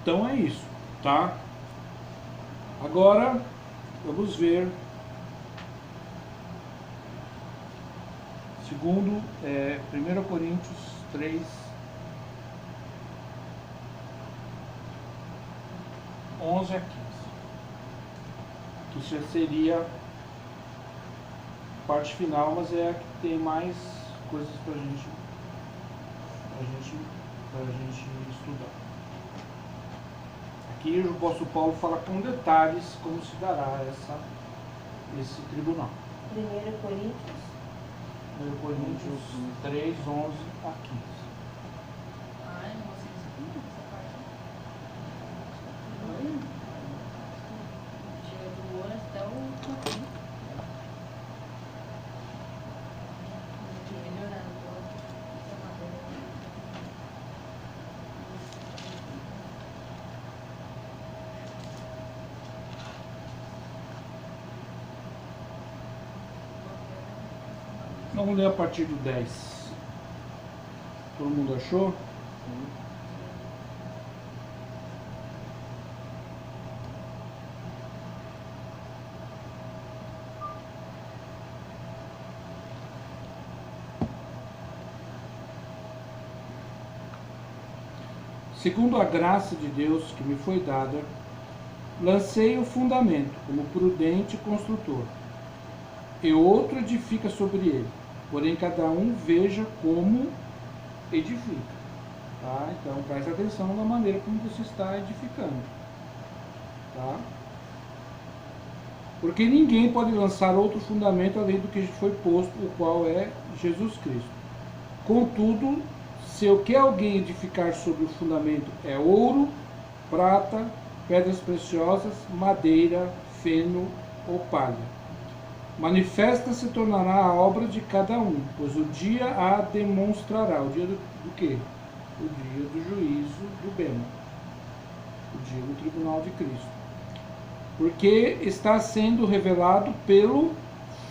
Então é isso, tá? Agora vamos ver segundo 1 Coríntios 3, 11 a 15. Que já seria a parte final, mas é a que tem mais coisas pra gente estudar. Aqui o apóstolo Paulo fala com detalhes como se dará esse tribunal. 1 Coríntios 1 Coríntios 3, 11 a 15. Ai, nossa, isso aqui não, essa parte. Olha. Chega do olho até o capim. Tem que melhorar essa matéria. Vamos ler a partir do 10. Todo mundo achou? Segundo a graça de Deus que me foi dada, lancei o fundamento como prudente construtor, e outro edifica sobre ele. Porém, cada um veja como edifica. Tá? Então, preste atenção na maneira como você está edificando. Tá? Porque ninguém pode lançar outro fundamento além do que foi posto, o qual é Jesus Cristo. Contudo, se o que alguém edificar sobre o fundamento é ouro, prata, pedras preciosas, madeira, feno ou palha, manifesta se tornará a obra de cada um, pois o dia a demonstrará. O dia do quê? O dia do juízo do Bema, o dia do tribunal de Cristo. Porque está sendo revelado pelo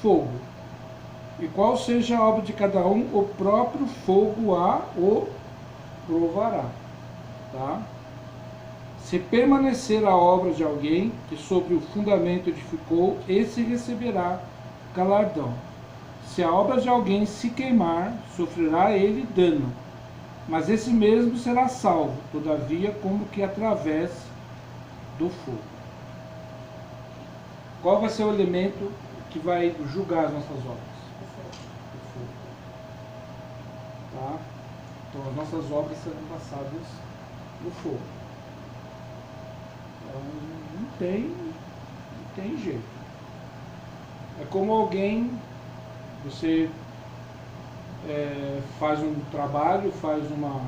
fogo. E qual seja a obra de cada um, o próprio fogo o provará. Tá? Se permanecer a obra de alguém que sobre o fundamento edificou, esse receberá galardão. Se a obra de alguém se queimar, sofrerá ele dano, mas esse mesmo será salvo, todavia, como que através do fogo. Qual vai ser o elemento que vai julgar as nossas obras? O fogo. Tá? Então, as nossas obras serão passadas no fogo. Então, não tem jeito. É como alguém, você faz um trabalho, faz uma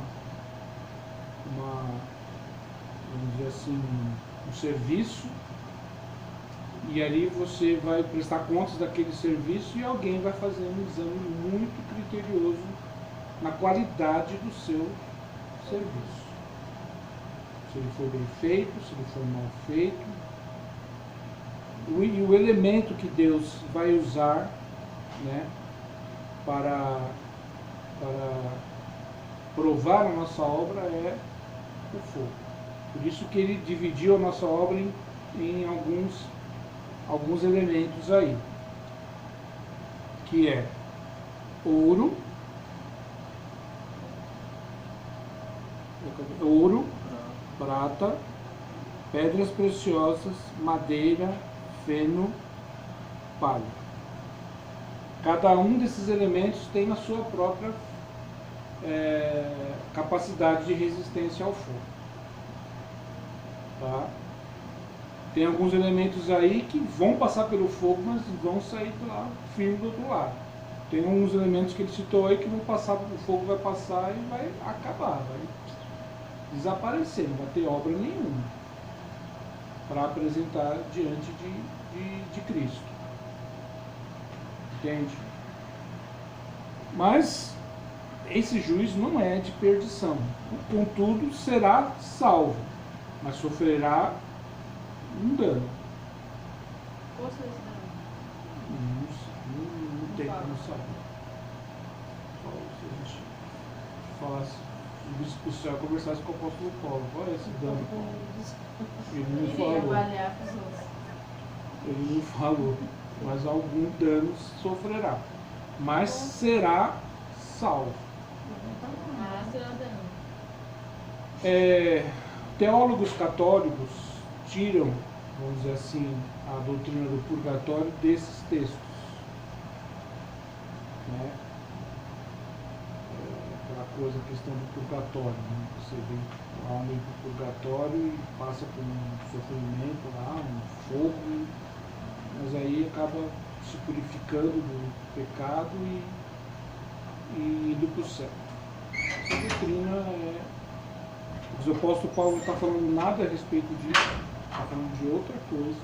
vamos dizer assim, um serviço, e ali você vai prestar contas daquele serviço e alguém vai fazer um exame muito criterioso na qualidade do seu serviço. Se ele foi bem feito, se ele foi mal feito. E o elemento que Deus vai usar, né, para provar a nossa obra é o fogo. Por isso que ele dividiu a nossa obra em alguns elementos aí, que é ouro, prata, pedras preciosas, madeira, feno, palha. Cada um desses elementos tem a sua própria capacidade de resistência ao fogo. Tá? Tem alguns elementos aí que vão passar pelo fogo, mas vão sair lá firme do outro lado. Tem alguns elementos que ele citou aí que vão passar, o fogo vai passar e vai acabar, vai desaparecer, não vai ter obra nenhuma para apresentar diante de Cristo. Entende? Mas esse juízo não é de perdição. Contudo, será salvo, mas sofrerá um dano. Qual seria esse dano? Não tem como saber. Se a gente falasse, o bispo do céu conversasse com o apóstolo Paulo, qual é esse dano? Ele não Iria falou. avaliar a pessoa. Ele não falou, mas algum dano sofrerá. Mas será salvo. Ah, será dano. Teólogos católicos tiram, vamos dizer assim, a doutrina do purgatório desses textos. Né? Aquela coisa, a questão do purgatório. Né? Você vem a alma ir para o purgatório e passa por um sofrimento lá, um fogo, mas aí acaba se purificando do pecado e indo para o céu. Essa doutrina o apóstolo Paulo não está falando nada a respeito disso, está falando de outra coisa.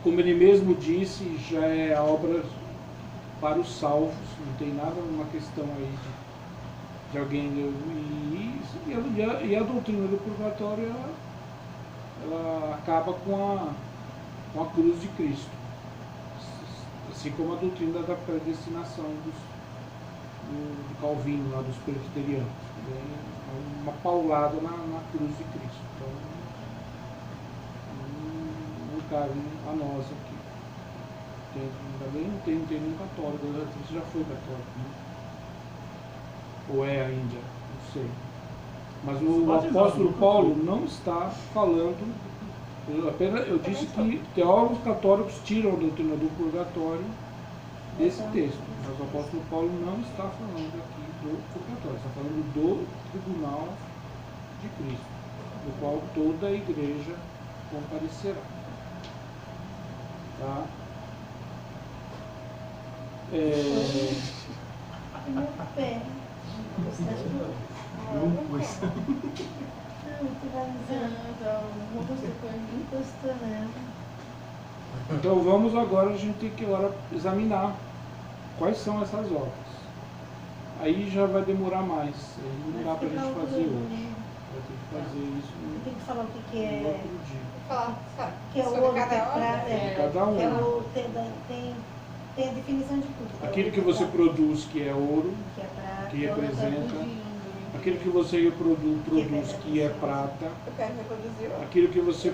Como ele mesmo disse, já é a obra para os salvos, não tem nada, uma questão aí de alguém. E a doutrina do purgatório, ela acaba com a cruz de Cristo. Assim como a doutrina da predestinação do Calvino, lá dos presbiterianos. Uma paulada na cruz de Cristo. Então, não cabe a nós aqui. Ainda bem não tem nenhum católico. Você já foi católico, né? Ou é ainda? Não sei. Mas o apóstolo Paulo não está falando. Eu disse que teólogos católicos tiram a doutrina do purgatório desse texto. Mas o apóstolo Paulo não está falando aqui do purgatório, está falando do tribunal de Cristo, do qual toda a igreja comparecerá. Tá? Meu pé. Não, pois. Não, tu vai dizer. Então, vamos depois Encostou nela. Então vamos agora, a gente tem que agora examinar quais são essas obras. Aí já vai demorar mais, aí não dá pra gente fazer hoje. Vai ter que fazer isso Tem que falar o que no é. outro dia. Falar, sabe? Que é o sobre ouro, que cada é obra. prata. Cada um. Que é o, tem a definição de tudo. Aquilo que você produz que é ouro, Que é prata. que representa. Aquilo que você produz que é prata. Eu quero reproduzir outra. Aquilo que você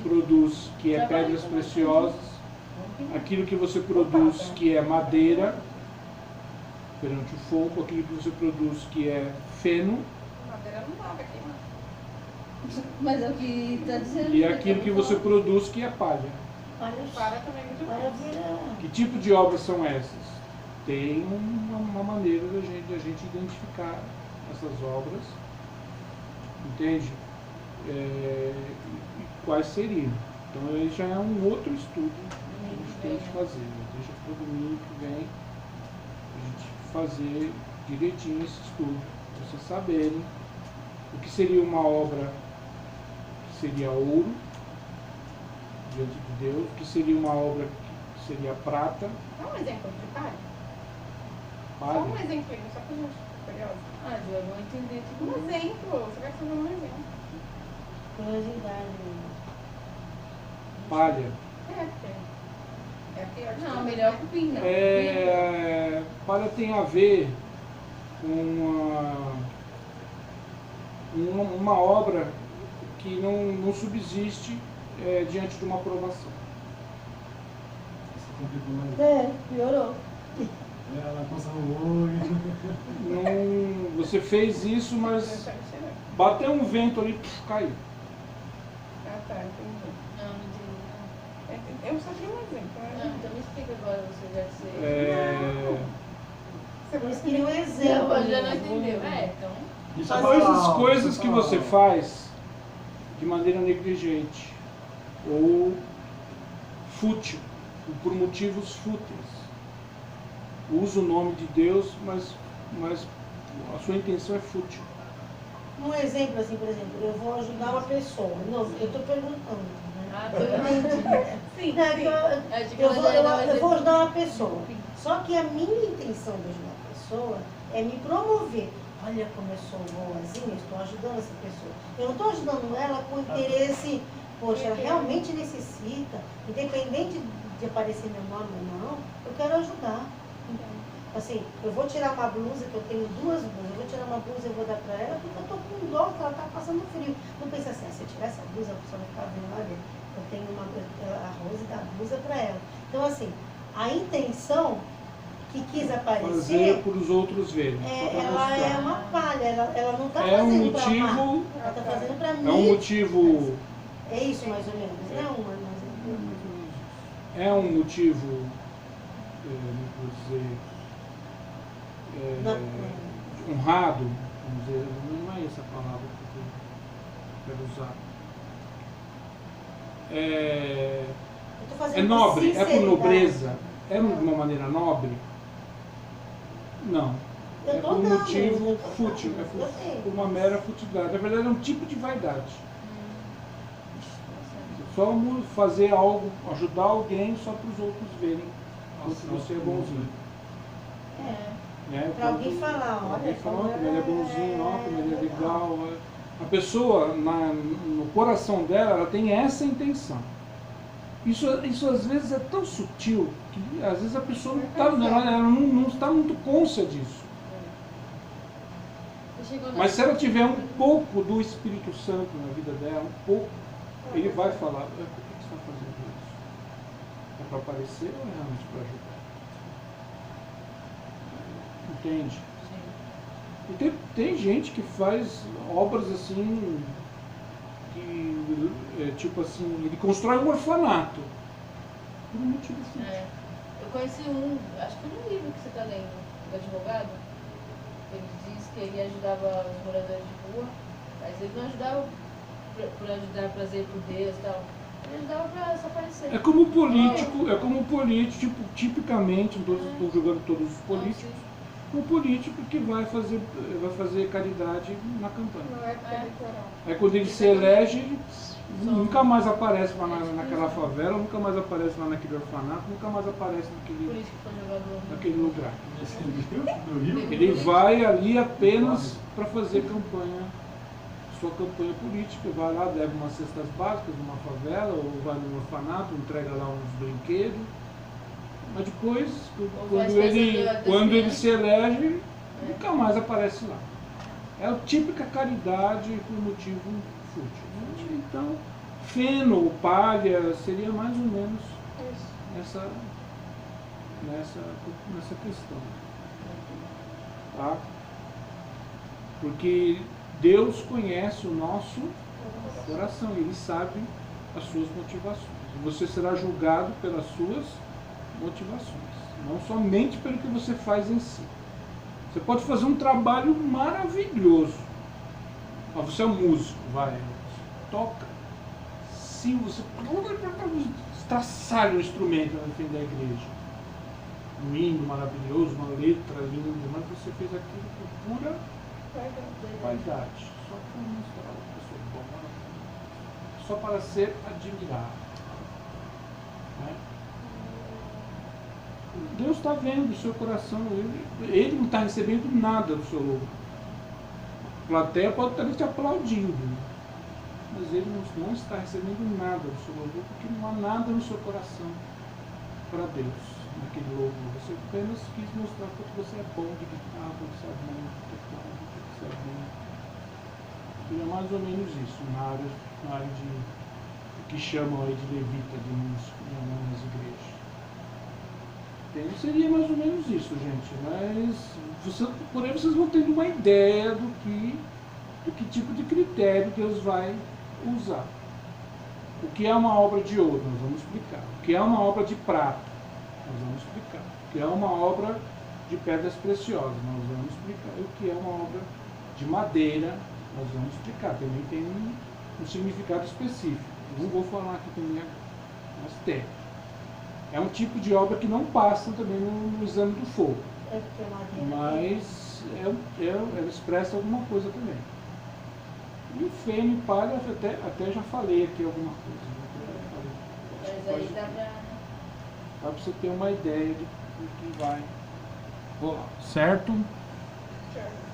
produz que é pedras preciosas. Aquilo que você produz que é madeira perante o fogo. Aquilo que você produz que é feno. Madeira não dá pra queimar. Mas é o que está dizendo. E aquilo que você produz que é palha. Olha, Para também é muito olha, bom. vira. Que tipo de obras são essas? Tem uma maneira da gente identificar essas obras, entende? E quais seriam. Então aí já é um outro estudo que a gente tem que fazer. Deixa para o domingo que vem a gente fazer direitinho esse estudo, para vocês saberem o que seria uma obra que seria ouro diante de Deus, o que seria uma obra que seria prata, Dá um exemplo de palha? Só palha. um exemplo, só pra gente ficar curiosa. Ah, eu vou entender tudo. Um exemplo, você vai fazer um exemplo. Curiosidade. Palha. É a pior de Não, todas, melhor né? cupim, não. Palha tem a ver com uma obra que não subsiste diante de uma aprovação. Isso complicou mais. É, piorou. Ela coça no olho. Não, você fez isso, Eu mas quero tirar. bateu um vento ali, caiu. Ah, tá, entendi. Não, não entendi. Eu só queria um exemplo. Não, Né? então me explica agora, você já sei. Você Eles vai queriam um Não, exemplo. mas já não entendeu. Então. Deixa eu Coisas, falar, coisas deixa eu que falar. você faz de maneira negligente ou fútil, por motivos fúteis. Usa o nome de Deus, mas a sua intenção é fútil. Um exemplo, assim, por exemplo, eu vou ajudar uma pessoa. Não, eu estou perguntando. Né? Ah, eu entendi. Sim, Não, é que sim. Acho que eu ela vou, já dá um eu vou exemplo. ajudar uma pessoa. Só que a minha intenção de ajudar a pessoa é me promover. Olha como eu sou boazinha, estou ajudando essa pessoa. Eu não estou ajudando ela com interesse, poxa, ela realmente necessita, independente de aparecer meu nome ou não, eu quero ajudar. Assim, eu vou tirar uma blusa, que eu tenho duas blusas, eu vou tirar uma blusa e vou dar para ela, porque eu estou com dó, que ela está passando frio. Não pensa assim, se eu tirar essa blusa, a pessoa vai ficar vendo, olha, eu tenho a Rose dá blusa para ela. Então, assim, a intenção que quis Fazer aparecer, para os outros verem. só pra ela é mostrar. uma palha, ela não está É um fazendo para amar. motivo. Ela está fazendo para mim. É um motivo. É isso mais ou menos, né? É um motivo, não vou dizer, honrado, vamos dizer, não é essa a palavra que eu quero usar. Eu tô fazendo É com nobre, é por sinceridade. nobreza, é de uma maneira nobre? Não. Eu É tô por um dando, motivo eu tô fútil, dando, eu sei. por uma mera futilidade. Na verdade é um tipo de vaidade. Só fazer algo, ajudar alguém só para os outros verem que você é bonzinho. É. Né? Pra alguém falar, olha, Alguém falar, ó, como como ele é bonzinho, ó, como ele é legal. legal. A pessoa, no coração dela, ela tem essa intenção. Isso às vezes é tão sutil que às vezes a pessoa não está não está muito consciente disso. Mas se ela tiver um pouco do Espírito Santo na vida dela, um pouco, ele vai falar, por que você está fazendo isso? É para aparecer ou é realmente para ajudar? Entende? E tem gente que faz obras assim, que, tipo assim, ele constrói um orfanato. Por um motivo assim. Eu conheci acho que foi no livro que você está lendo, do advogado. Ele diz que ele ajudava os moradores de rua, mas ele não ajudava por ajudar prazer por Deus e tal. Ele dava pra se aparecer. É como político, tipo, tipicamente, não estou julgando todos os políticos, um político que vai fazer caridade na campanha. Não é época eleitoral. Aí quando ele se elege, nunca mais aparece lá naquela favela, nunca mais aparece lá naquele orfanato, nunca mais aparece Por isso que foi jogador. naquele lugar. Esse do Rio? Ele vai ali apenas para fazer campanha, sua campanha política, vai lá, deve umas cestas básicas numa favela, ou vai num orfanato, entrega lá uns brinquedos, mas depois, quando ele se elege, nunca mais aparece lá. É a típica caridade por motivo fútil. Então, feno ou palha seria mais ou menos nessa questão. Tá? Porque Deus conhece o nosso coração, Ele sabe as suas motivações. E você será julgado pelas suas motivações, não somente pelo que você faz em si. Você pode fazer um trabalho maravilhoso. Você é um músico, vai, toca. Se você estraçalha o instrumento na frente da igreja, um hino maravilhoso, uma letra linda, mas você fez aquilo por pura vaidade, só para mostrar uma pessoa boa, só para ser admirado. Né? Deus está vendo o seu coração, ele não está recebendo nada do seu louvor. A plateia pode estar te aplaudindo, mas ele não está recebendo nada do seu louvor, porque não há nada no seu coração para Deus, naquele louvor. Você apenas quis mostrar que você é bom de guitarra, que você é bom de teclado, que você é bom. E é mais ou menos isso, na área de que chamam aí de levita, de músico, nas igrejas. Seria mais ou menos isso, gente, mas por aí vocês vão tendo uma ideia do que tipo de critério Deus vai usar. O que é uma obra de ouro, nós vamos explicar. O que é uma obra de prata, nós vamos explicar. O que é uma obra de pedras preciosas, nós vamos explicar. E o que é uma obra de madeira, nós vamos explicar. Também tem um significado específico. Não vou falar aqui também agora, mas tem. É um tipo de obra que não passa também no exame do fogo. Mas ela expressa alguma coisa também. E o feno e palha, até já falei aqui alguma coisa. Mas aí dá para você ter uma ideia do que vai rolar. Certo? Certo.